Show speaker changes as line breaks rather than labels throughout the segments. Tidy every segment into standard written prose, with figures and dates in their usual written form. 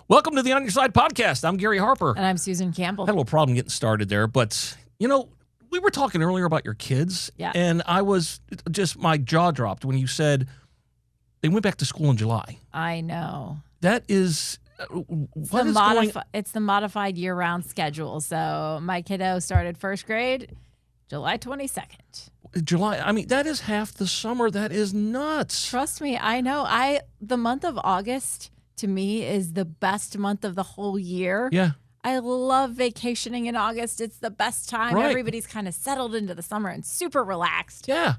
Welcome to the On Your Side podcast. I'm Gary Harper.
And I'm Susan Campbell.
I had a little problem getting started there, but, we were talking earlier about your kids, and I was my jaw dropped when you said they went back to school in July.
I know.
That is,
It's the modified year-round schedule. So my kiddo started first grade July 22nd.
July, that is half the summer. That is nuts.
Trust me, I know. The month of August, to me, is the best month of the whole year.
Yeah.
I love vacationing in August. It's the best time.
Right.
Everybody's kind of settled into the summer and super relaxed.
Yeah.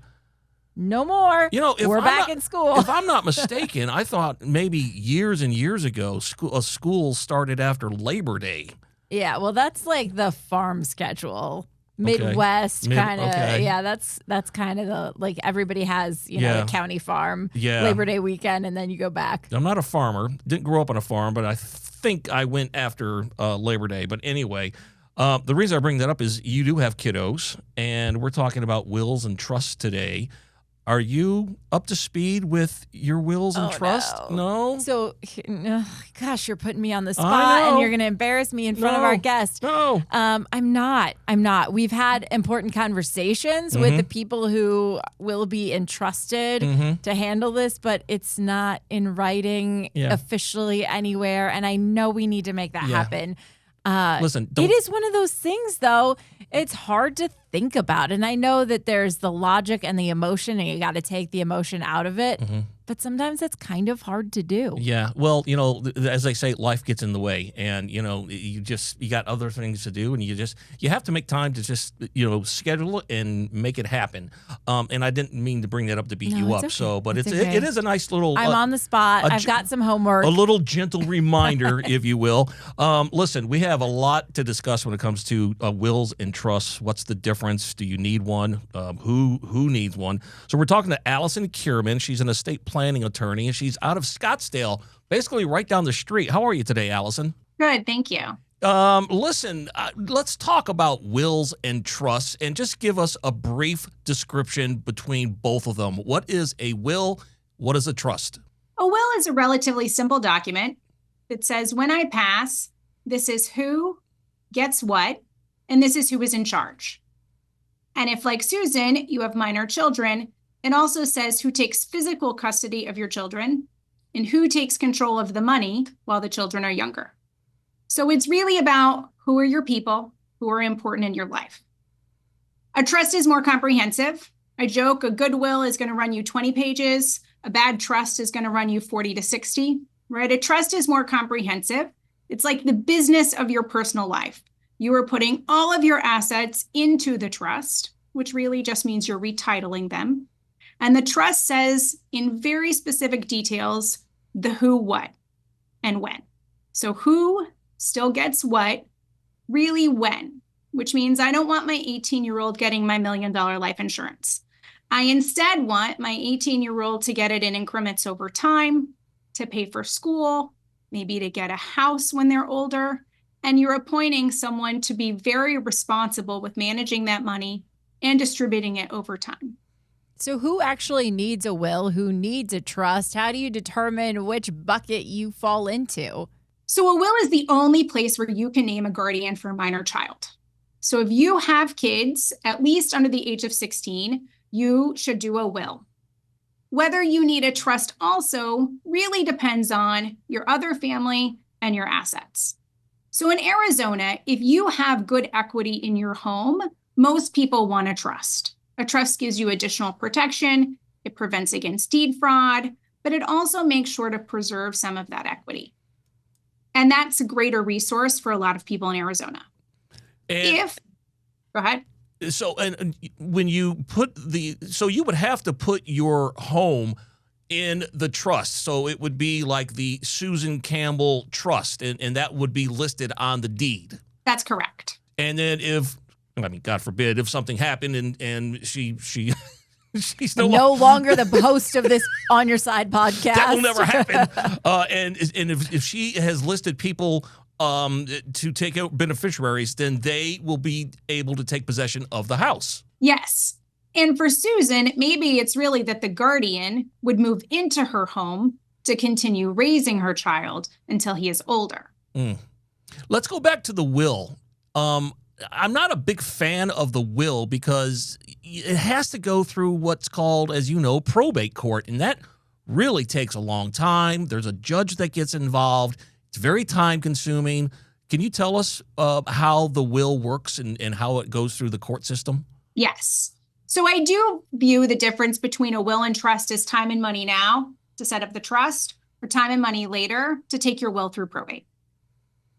No more. We're back in school.
If I'm not mistaken, I thought maybe years and years ago, school started after Labor Day.
Yeah, well, that's like the farm schedule. Midwest kind of, that's kind of the, like, everybody has, a county farm, Labor Day weekend, and then you go back.
I'm not a farmer, didn't grow up on a farm, but I think I went after Labor Day. But anyway, the reason I bring that up is you do have kiddos, and we're talking about wills and trusts today. Are you up to speed with your wills and trust? No?
So, gosh, you're putting me on the spot, and you're going to embarrass me in front of our guest.
No.
I'm not. We've had important conversations with the people who will be entrusted to handle this, but it's not in writing officially anywhere, and I know we need to make that happen.
Listen,
it is one of those things, though. It's hard to think about. And I know that there's the logic and the emotion, and you got to take the emotion out of it. But sometimes it's kind of hard to do.
Yeah. Well, as they say, life gets in the way, and, you got other things to do, and you have to make time to just, schedule it and make it happen. And I didn't mean to bring that up to beat you up.
Okay.
So, but
it's
it is a nice little.
I'm on the spot. I've got some homework.
A little gentle reminder, if you will. Listen, we have a lot to discuss when it comes to wills and trusts. What's the difference? Do you need one? Who needs one? So we're talking to Allison Kierman. She's an estate planning attorney, and she's out of Scottsdale, basically right down the street. How are you today, Allison?
Good, thank you.
Listen, let's talk about wills and trusts, and just give us a brief description between both of them. What is a will? What is a trust?
A will is a relatively simple document that says, when I pass, this is who gets what, and this is who is in charge. And if, like Susan, you have minor children, it also says who takes physical custody of your children and who takes control of the money while the children are younger. So it's really about who are your people, who are important in your life. A trust is more comprehensive. I joke a good will is going to run you 20 pages. A bad trust is going to run you 40 to 60, right? A trust is more comprehensive. It's like the business of your personal life. You are putting all of your assets into the trust, which really just means you're retitling them. And the trust says in very specific details, the who, what, and when. So who still gets what, really when, which means I don't want my 18-year-old getting my $1 million life insurance. I instead want my 18-year-old to get it in increments over time, to pay for school, maybe to get a house when they're older. And you're appointing someone to be very responsible with managing that money and distributing it over time.
So who actually needs a will? Who needs a trust? How do you determine which bucket you fall into?
So a will is the only place where you can name a guardian for a minor child. So if you have kids, at least under the age of 16, you should do a will. Whether you need a trust also really depends on your other family and your assets. So in Arizona, if you have good equity in your home, most people want a trust. A trust gives you additional protection. It prevents against deed fraud, but it also makes sure to preserve some of that equity. And that's a greater resource for a lot of people in Arizona. Go ahead.
So, and when you so you would have to put your home in the trust. So it would be like the Susan Campbell Trust, and that would be listed on the deed.
That's correct.
And then God forbid, if something happened and she's
no longer the host of this On Your Side podcast.
That will never happen. And if she has listed people to take out beneficiaries, then they will be able to take possession of the house.
Yes. And for Susan, maybe it's really that the guardian would move into her home to continue raising her child until he is older.
Let's go back to the will. I'm not a big fan of the will because it has to go through what's called, as you know, probate court. And that really takes a long time. There's a judge that gets involved. It's very time consuming. Can you tell us how the will works and how it goes through the court system?
Yes. So I do view the difference between a will and trust as time and money now to set up the trust, or time and money later to take your will through probate.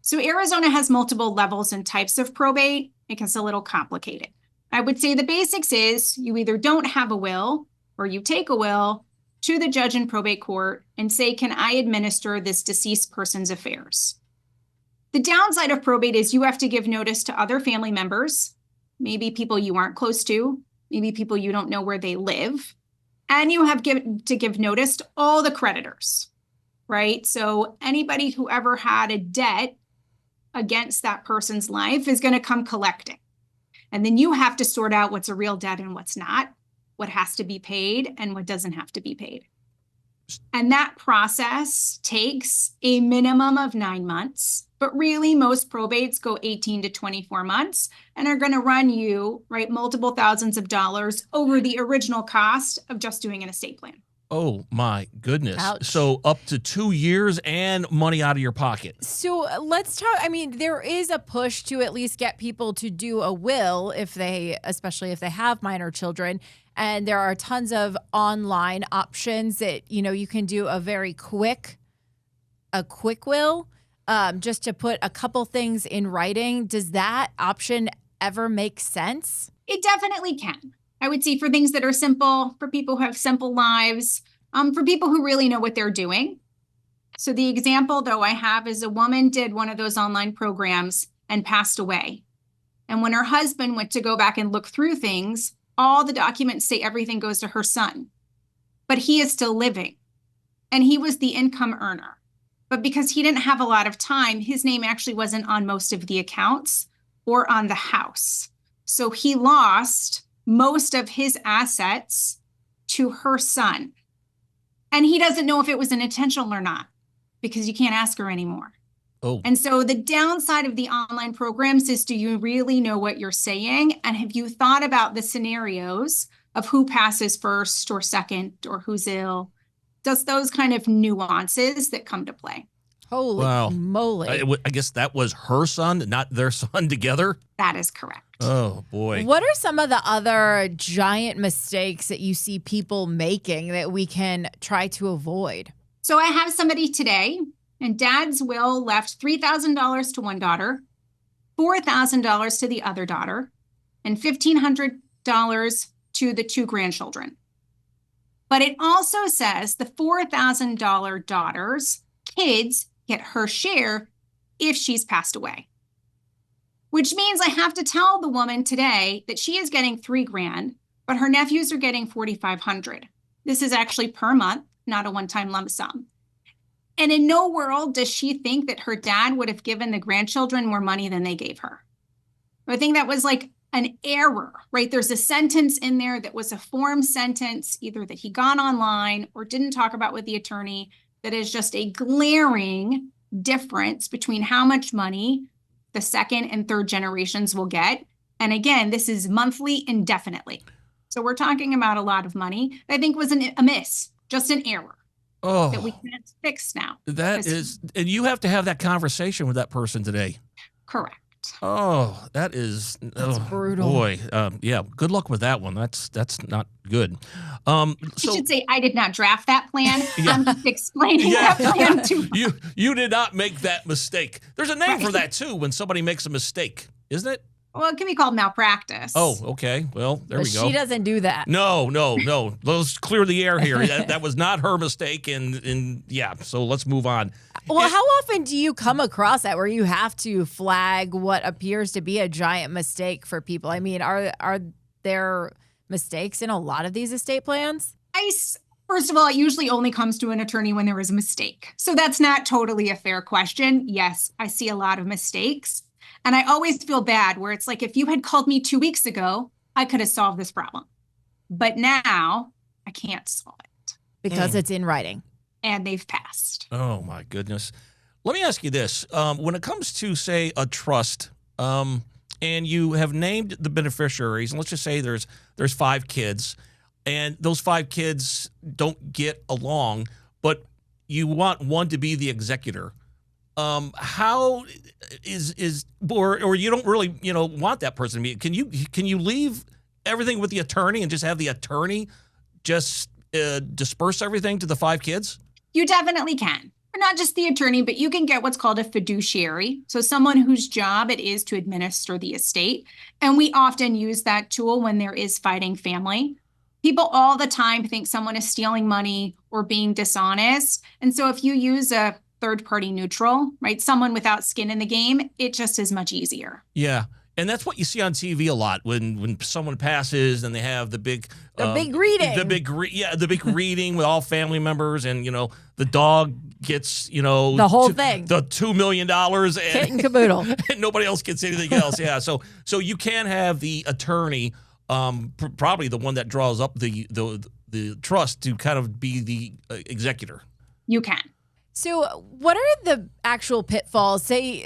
So Arizona has multiple levels and types of probate. It gets a little complicated. I would say the basics is you either don't have a will or you take a will to the judge in probate court and say, can I administer this deceased person's affairs? The downside of probate is you have to give notice to other family members, maybe people you aren't close to, maybe people you don't know where they live, and you have to give notice to all the creditors, right? So anybody who ever had a debt against that person's life is going to come collecting. And then you have to sort out what's a real debt and what's not, what has to be paid and what doesn't have to be paid. And that process takes a minimum of 9 months, but really most probates go 18 to 24 months and are going to run you, right, multiple thousands of dollars over the original cost of just doing an estate plan.
Oh my goodness.
Ouch.
So up to 2 years and money out of your pocket.
So let's talk. I mean, there is a push to at least get people to do a will especially if they have minor children. And there are tons of online options that, you can do a very quick will, just to put a couple things in writing. Does that option ever make sense?
It definitely can. I would say for things that are simple, for people who have simple lives, for people who really know what they're doing. So the example, though, I have is a woman did one of those online programs and passed away. And when her husband went to go back and look through things, all the documents say everything goes to her son. But he is still living. And he was the income earner. But because he didn't have a lot of time, his name actually wasn't on most of the accounts or on the house. So he lost most of his assets to her son. And he doesn't know if it was an intentional or not, because you can't ask her anymore.
Oh.
And so the downside of the online programs is, do you really know what you're saying? And have you thought about the scenarios of who passes first or second or who's ill? Just those kind of nuances that come to play.
Holy moly.
I guess that was her son, not their son together?
That is correct.
Oh, boy.
What are some of the other giant mistakes that you see people making that we can try to avoid?
So I have somebody today, and dad's will left $3,000 to one daughter, $4,000 to the other daughter, and $1,500 to the two grandchildren. But it also says the $4,000 daughter's kids get her share if she's passed away. Which means I have to tell the woman today that she is getting $3,000, but her nephews are getting $4,500. This is actually per month, not a one-time lump sum. And in no world does she think that her dad would have given the grandchildren more money than they gave her. I think that was like an error, right? There's a sentence in there that was a form sentence, either that he got online or didn't talk about with the attorney, that is just a glaring difference between how much money the second and third generations will get. And again, this is monthly indefinitely. So we're talking about a lot of money. I think was a miss, just an error that we can't fix now.
That is, and you have to have that conversation with that person today.
Correct.
Oh, that's
brutal.
Boy, yeah. Good luck with that one. That's not good.
You should say I did not draft that plan. Yeah. I'm just explaining that plan to
you did not make that mistake. There's a name for that too when somebody makes a mistake, isn't it?
Well, it can be called malpractice.
Oh, okay. Well, there we go.
She doesn't do that.
No. Let's clear the air here. That was not her mistake, and yeah. So let's move on.
Well, how often do you come across that where you have to flag what appears to be a giant mistake for people? I mean, are there mistakes in a lot of these estate plans?
First of all, it usually only comes to an attorney when there is a mistake. So that's not totally a fair question. Yes, I see a lot of mistakes. And I always feel bad where it's like, if you had called me 2 weeks ago, I could have solved this problem. But now I can't solve it.
Because it's in writing.
and they've passed.
Oh, my goodness. Let me ask you this. When it comes to, say, a trust, and you have named the beneficiaries, and let's just say there's 5 kids, and those 5 kids don't get along, but you want one to be the executor. How is or you don't really want that person to be? Can you leave everything with the attorney and just have the attorney just disperse everything to the 5 kids?
You definitely can. Or not just the attorney, but you can get what's called a fiduciary. So someone whose job it is to administer the estate. And we often use that tool when there is fighting family. People all the time think someone is stealing money or being dishonest. And so if you use a third-party neutral, right, someone without skin in the game, it just is much easier.
Yeah. And that's what you see on TV a lot when someone passes and they have the big
reading.
The big reading with all family members, and the dog gets
the whole thing,
the $2 million, and
kit and caboodle,
and nobody else gets anything else. Yeah, so you can have the attorney, probably the one that draws up the trust, to kind of be the executor.
You can.
So what are the actual pitfalls? Say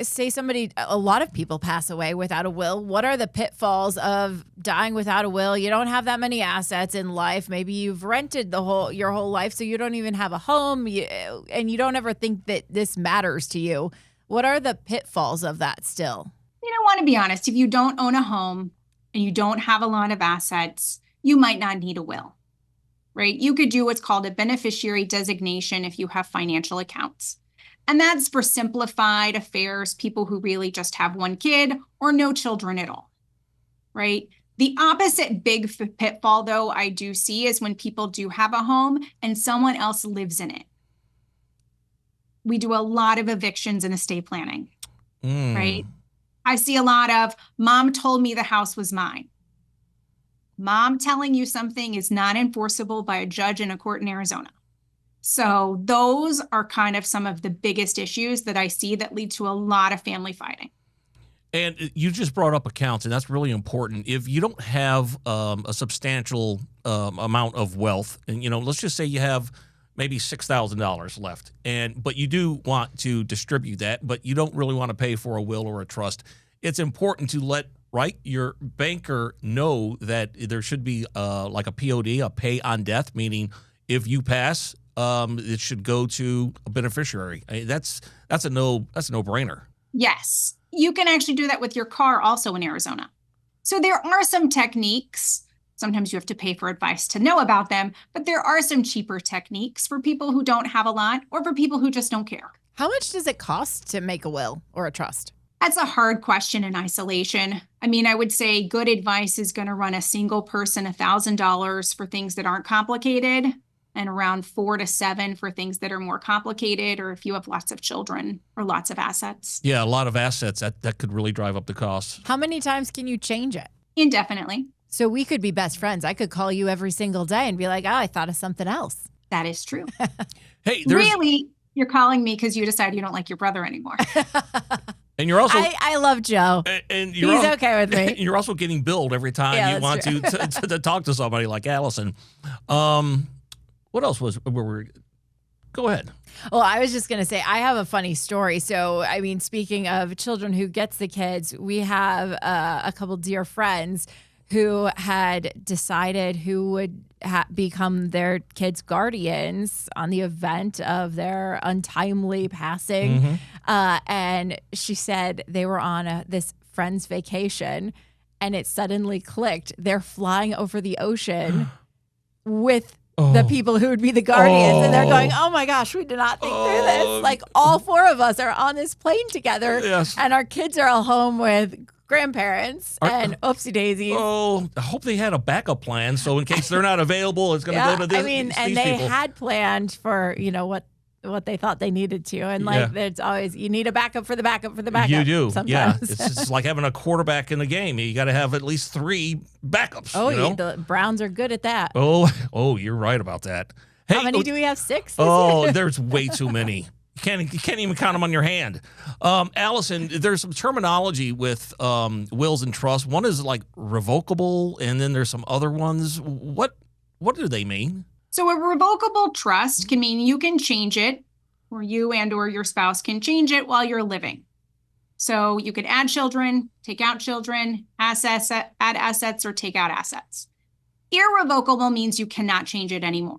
a lot of people pass away without a will. What are the pitfalls of dying without a will? You don't have that many assets in life. Maybe you've rented your whole life, so you don't even have a home, and you don't ever think that this matters to you. What are the pitfalls of that still?
I want to be honest. If you don't own a home and you don't have a lot of assets, you might not need a will. Right? You could do what's called a beneficiary designation if you have financial accounts. And that's for simplified affairs, people who really just have one kid or no children at all. Right? The opposite big pitfall, though, I do see is when people do have a home and someone else lives in it. We do a lot of evictions in estate planning. Right? I see a lot of, mom told me the house was mine. Mom telling you something is not enforceable by a judge in a court in Arizona. So those are kind of some of the biggest issues that I see that lead to a lot of family fighting.
And you just brought up accounts, and that's really important. If you don't have a substantial amount of wealth, and let's just say you have maybe $6,000 left, but you do want to distribute that, but you don't really want to pay for a will or a trust, it's important to let your banker know that there should be like a POD, a pay on death, meaning if you pass, it should go to a beneficiary. That's a no-brainer.
Yes. You can actually do that with your car also in Arizona. So there are some techniques. Sometimes you have to pay for advice to know about them, but there are some cheaper techniques for people who don't have a lot or for people who just don't care.
How much does it cost to make a will or a trust?
That's a hard question in isolation. I would say good advice is going to run a single person $1,000 for things that aren't complicated, and around $4,000 to $7,000 for things that are more complicated, or if you have lots of children or lots of assets.
Yeah, a lot of assets, that could really drive up the costs.
How many times can you change it?
Indefinitely.
So we could be best friends. I could call you every single day and be like, I thought of something else.
That is true.
Hey,
really, you're calling me because you decide you don't like your brother anymore.
And you're also
I love Joe.
And
he's okay with me.
You're also getting billed every time you want to talk to somebody like Allison. What else go ahead.
Well, I was just going to say, I have a funny story. So, speaking of children who gets the kids, we have a couple dear friends who had decided who would become their kids' guardians on the event of their untimely passing. And she said they were on this friend's vacation, and it suddenly clicked. They're flying over the ocean with the people who would be the guardians. And they're going, oh my gosh, we did not think through this. Like, all 4 of us are on this plane together, and our kids are all home with grandparents and oopsie daisies.
Oh, I hope they had a backup plan, so in case they're not available, it's going to go to this.
And they had planned for what they thought they needed to, and there's always, you need a backup for the backup for the backup.
You do,
sometimes.
It's like having a quarterback in the game. You got to have at least 3 backups.
Oh, the Browns are good at that.
Oh, you're right about that. Hey,
how many do we have? 6?
There's way too many. You can't even count them on your hand. Allison, there's some terminology with wills and trusts. One is like revocable, and then there's some other ones. What do they mean?
So a revocable trust can mean you can change it, or you and or your spouse can change it while you're living. So you could add children, take out children, add assets, or take out assets. Irrevocable means you cannot change it anymore.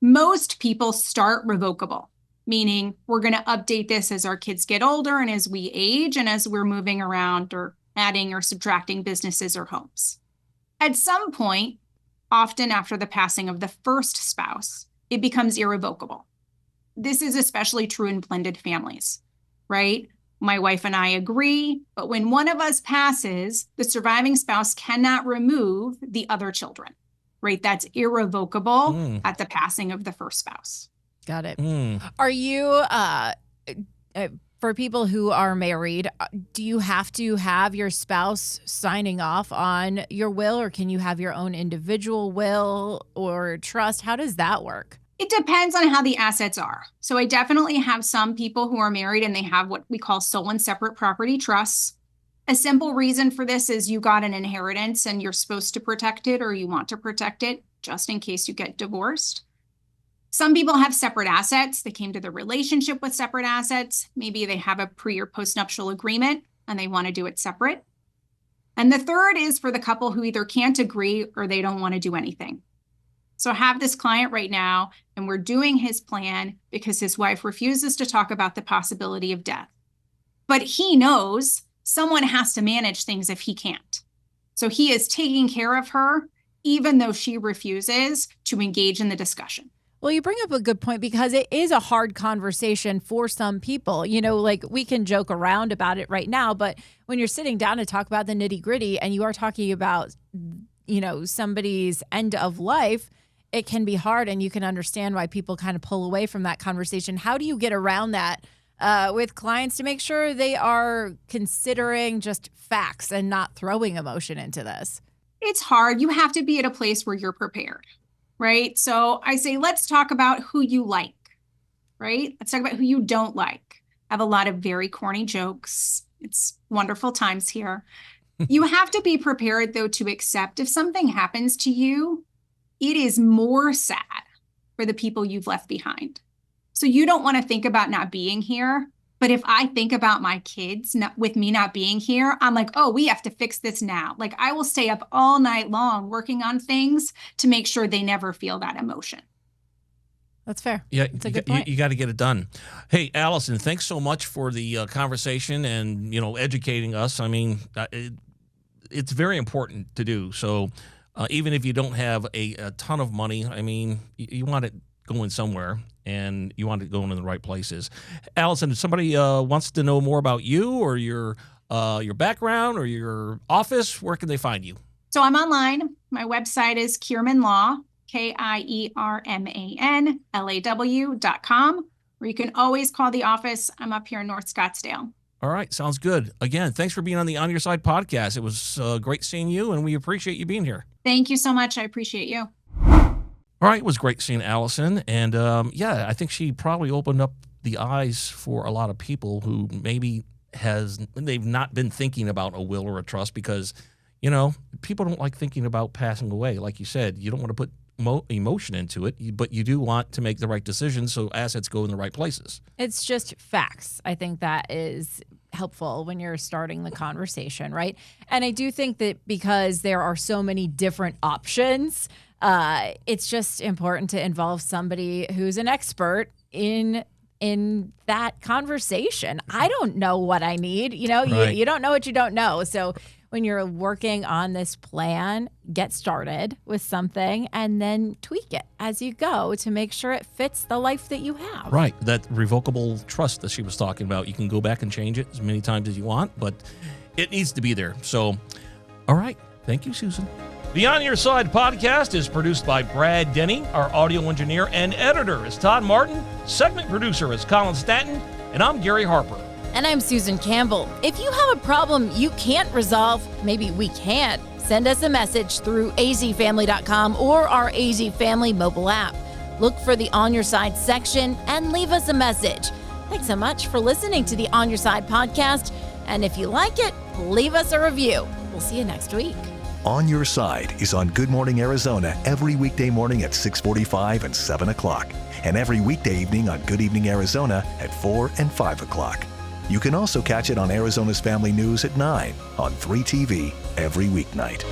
Most people start revocable, meaning we're going to update this as our kids get older and as we age and as we're moving around or adding or subtracting businesses or homes. At some point, often after the passing of the first spouse, it becomes irrevocable. This is especially true in blended families, right? My wife and I agree, but when one of us passes, the surviving spouse cannot remove the other children, right? That's irrevocable at the passing of the first spouse.
Got it. Are you, for people who are married, do you have to have your spouse signing off on your will, or can you have your own individual will or trust? How does that work?
It depends on how the assets are. So I definitely have some people who are married and they have what we call sole and separate property trusts. A simple reason for this is you got an inheritance and you're supposed to protect it, or you want to protect it just in case you get divorced. Some people have separate assets. They came to the relationship with separate assets. Maybe they have a pre or postnuptial agreement and they want to do it separate. And the third is for the couple who either can't agree or they don't want to do anything. So I have this client right now, and we're doing his plan because his wife refuses to talk about the possibility of death. But he knows someone has to manage things if he can't. So he is taking care of her, even though she refuses to engage in the discussion.
Well, you bring up a good point, because it is a hard conversation for some people. You know, like, we can joke around about it right now, but when you're sitting down to talk about the nitty gritty and you are talking about, you know, somebody's end of life, it can be hard, and you can understand why people kind of pull away from that conversation. How do you get around that with clients to make sure they are considering just facts and not throwing emotion into this?
It's hard. You have to be at a place where you're prepared, right? So I say, let's talk about who you like, right? Let's talk about who you don't like. I have a lot of very corny jokes. It's wonderful times here. You have to be prepared, though, to accept if something happens to you, it is more sad for the people you've left behind. So you don't want to think about not being here. But if I think about my kids with me not being here, I'm like, oh, we have to fix this now. Like, I will stay up all night long working on things to make sure they never feel that emotion.
That's fair.
Yeah,
that's a good point.
You got to get it done. Hey, Allison, thanks so much for the conversation and, you know, educating us. I mean, it's very important to do. So even if you don't have a ton of money, I mean, you want it going somewhere, and you want it going in the right places. Allison, if somebody wants to know more about you or your background or your office, where can they find you?
So I'm online. My website is Kierman Law, KIERMANLAW.com, or you can always call the office. I'm up here in North Scottsdale.
All right. Sounds good. Again, thanks for being on the On Your Side podcast. It was great seeing you, and we appreciate you being here.
Thank you so much. I appreciate you.
All right. It was great seeing Allison. And yeah, I think she probably opened up the eyes for a lot of people who maybe they've not been thinking about a will or a trust because, you know, people don't like thinking about passing away. Like you said, you don't want to put emotion into it, but you do want to make the right decisions so assets go in the right places. It's
just facts. I think that is helpful when you're starting the conversation, right? And I do think that because there are so many different options, it's just important to involve somebody who's an expert in that conversation. I don't know what I need. You know, right. You don't know what you don't know. So when you're working on this plan, get started with something and then tweak it as you go to make sure it fits the life that you have.
Right. That revocable trust that she was talking about, you can go back and change it as many times as you want, but it needs to be there. So, all right. Thank you, Susan. The On Your Side podcast is produced by Brad Denny. Our audio engineer and editor is Todd Martin. Segment producer is Colin Stanton. And I'm Gary Harper.
And I'm Susan Campbell. If you have a problem you can't resolve, maybe we can. Send us a message through azfamily.com or our AZ Family mobile app. Look for the On Your Side section and leave us a message. Thanks so much for listening to the On Your Side podcast. And if you like it, leave us a review. We'll see you next week.
On Your Side is on Good Morning Arizona every weekday morning at 6:45 and 7 o'clock, and every weekday evening on Good Evening Arizona at 4 and 5 o'clock. You can also catch it on Arizona's Family News at 9 on 3TV every weeknight.